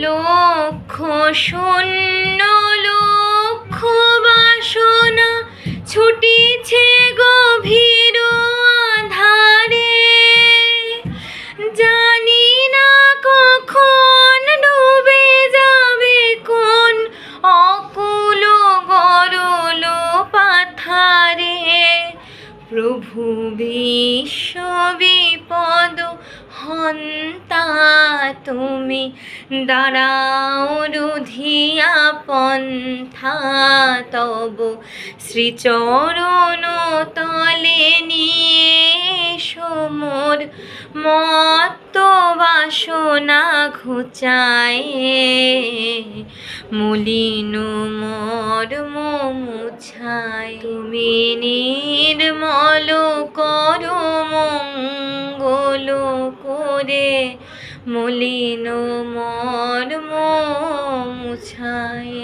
লক্ষ শূন্য লক্ষ বাসনা ছুটিছে গভীর আধারে, জানি না কখন ডুবে যাবে কোন অকুল গরল পাথারে। প্রভু বিশ্ব বিপদ হন্তা তুমি, দাঁড়াও রুধিয়া পন্থা তব শ্রীচরণ তলে নিয়ে মোর মত্ত বাসনা ঘুচায়, মলিন মর্ম মুছায়। তুমি নির্মল করো মঙ্গল করে, মলিন মর্ম মুছায়।